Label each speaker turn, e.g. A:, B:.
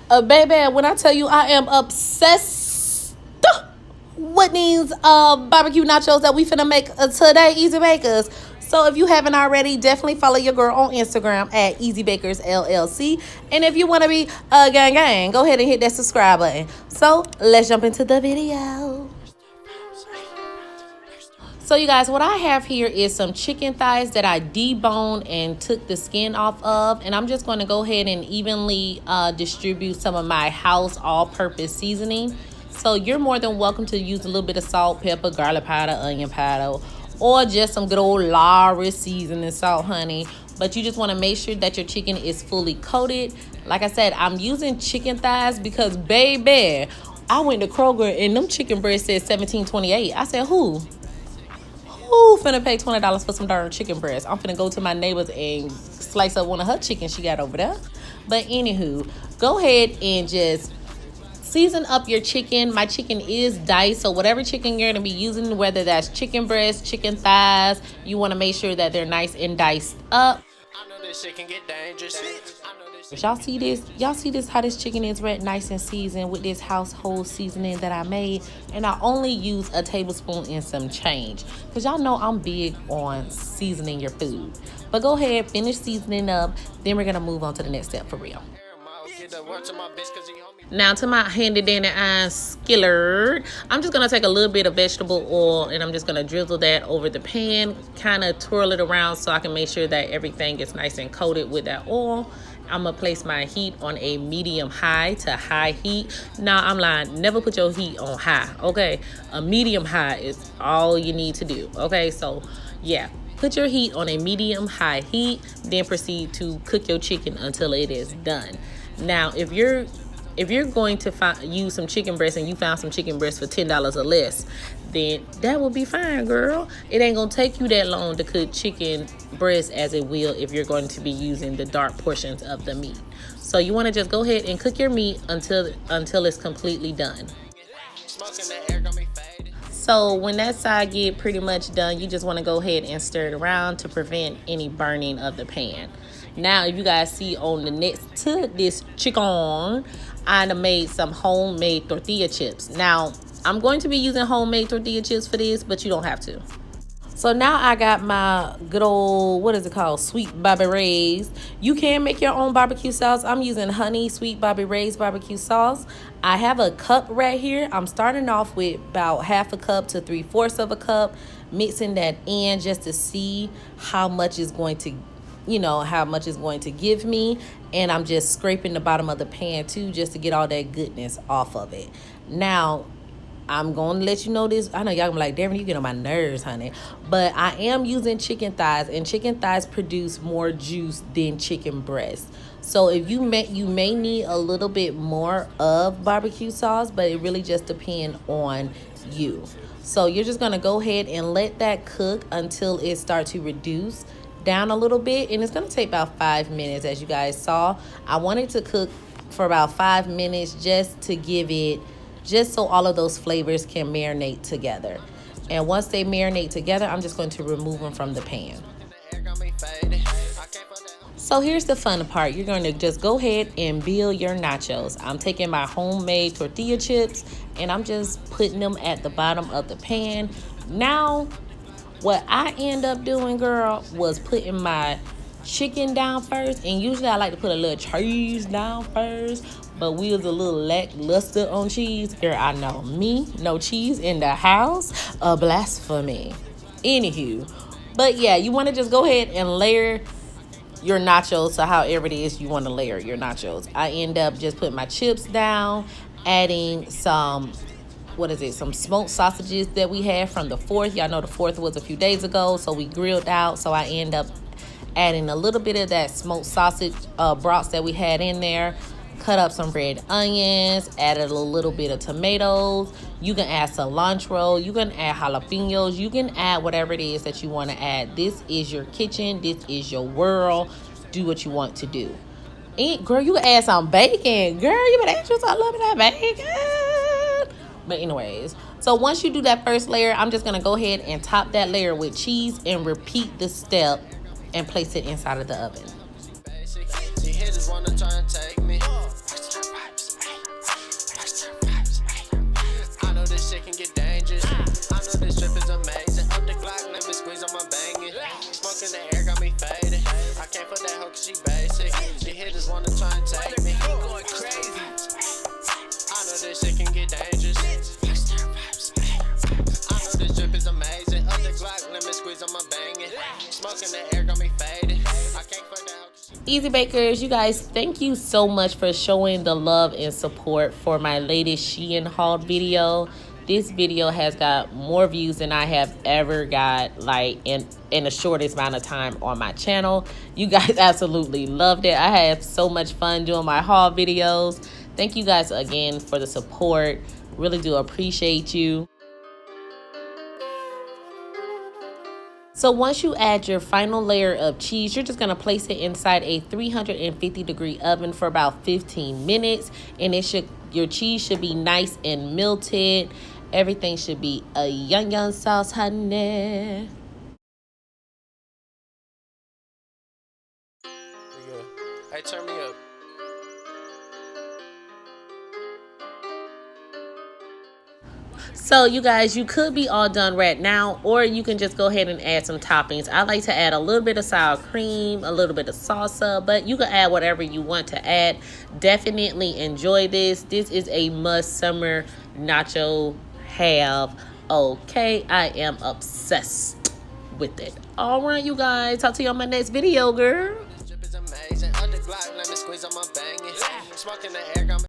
A: Baby, when I tell you I am obsessed with these barbecue nachos that we finna make today, Easy Bakers. So if you haven't already, definitely follow your girl on Instagram at Easy Bakers LLC. And if you want to be a gang, go ahead and hit that subscribe button. So let's jump into the video. So you guys, what I have here is some chicken thighs that I deboned and took the skin off of. And I'm just going to go ahead and evenly distribute some of my house all-purpose seasoning. So you're more than welcome to use a little bit of salt, pepper, garlic powder, onion powder, or just some good old Lawry seasoning salt, honey. But you just want to make sure that your chicken is fully coated. Like I said, I'm using chicken thighs because, baby, I went to Kroger and them chicken breasts said $17.28. I said, who finna pay $20 for some darn chicken breast? I'm finna go to my neighbor's and slice up one of her chickens she got over there. But anywho, go ahead and just season up your chicken. My chicken is diced, so whatever chicken you're going to be using, whether that's chicken breast, chicken thighs, you want to make sure that they're nice and diced up. I know this shit can get dangerous. Y'all see this? Y'all see this? How this chicken is red, nice and seasoned with this household seasoning that I made, and I only use a tablespoon and some change because y'all know I'm big on seasoning your food. But go ahead, finish seasoning up. Then we're gonna move on to the next step for real. Now to my handy dandy iron skillet, I'm just going to take a little bit of vegetable oil and I'm just going to drizzle that over the pan, kind of twirl it around so I can make sure that everything gets nice and coated with that oil. I'm going to place my heat on a medium high to high heat. Now, I'm lying. Never put your heat on high, okay? A medium high is all you need to do, okay? So, yeah. Put your heat on a medium high heat, then proceed to cook your chicken until it is done. Now, if you're going to use some chicken breast and you found some chicken breast for $10 or less, then that will be fine, girl. It ain't gonna take you that long to cook chicken breast as it will if you're going to be using the dark portions of the meat. So you want to just go ahead and cook your meat until it's completely done. So when that side get pretty much done, you just want to go ahead and stir it around to prevent any burning of the pan. Now, if you guys see on the next to this chicken, I made some homemade tortilla chips. Now, I'm going to be using homemade tortilla chips for this, but you don't have to. So now I got my good old, what is it called? Sweet Bobby Ray's. You can make your own barbecue sauce. I'm using honey sweet Bobby Ray's barbecue sauce. I have a cup right here. I'm starting off with about half a cup to 3/4 of a cup, mixing that in just to see how much is going to give me. And I'm just scraping the bottom of the pan too, just to get all that goodness off of it. Now, I'm going to let you know this. I know y'all gonna be like, Daverney, you get on my nerves, honey. But I am using chicken thighs, and chicken thighs produce more juice than chicken breast. So if you may need a little bit more of barbecue sauce, but it really just depends on you. So you're just gonna go ahead and let that cook until it starts to reduce down a little bit, and it's gonna take about 5 minutes. As you guys saw, I wanted to cook for about 5 minutes just so all of those flavors can marinate together. And once they marinate together, I'm just going to remove them from the pan. So here's the fun part. You're going to just go ahead and build your nachos. I'm taking my homemade tortilla chips and I'm just putting them at the bottom of the pan. Now, what I end up doing, girl, was putting my chicken down first. And usually I like to put a little cheese down first, but we was a little lackluster on cheese. Girl, I know me, no cheese in the house, a blasphemy. Anywho, but yeah, you want to just go ahead and layer your nachos to however it is you want to layer your nachos. I end up just putting my chips down, adding some smoked sausages that we had from the 4th. Y'all know the 4th was a few days ago, so we grilled out. So I end up adding a little bit of that smoked sausage brats that we had in there. Cut up some red onions, added a little bit of tomatoes. You can add cilantro, you can add jalapenos, you can add whatever it is that you want to add. This is your kitchen, this is your world. Do what you want to do. And girl, you can add some bacon. Girl, you better add you some loving that bacon. But anyways, so once you do that first layer, I'm just going to go ahead and top that layer with cheese and repeat the step and place it inside of the oven. Easy Bakers, you guys, thank you so much for showing the love and support for my latest Shein haul video. This video has got more views than I have ever got, like, in the shortest amount of time on my channel. You guys absolutely loved it. I have so much fun doing my haul videos. Thank you guys again for the support. Really do appreciate you. So once you add your final layer of cheese, you're just going to place it inside a 350-degree oven for about 15 minutes. And your cheese should be nice and melted. Everything should be a yum sauce, honey.
B: Hey, turn me up.
A: So you guys, you could be all done right now, or you can just go ahead and add some toppings. I like to add a little bit of sour cream, a little bit of salsa, but you can add whatever you want to add. Definitely enjoy this. This is a must summer nacho have. Okay, I am obsessed with it. All right, you guys, talk to you on my next video, girl.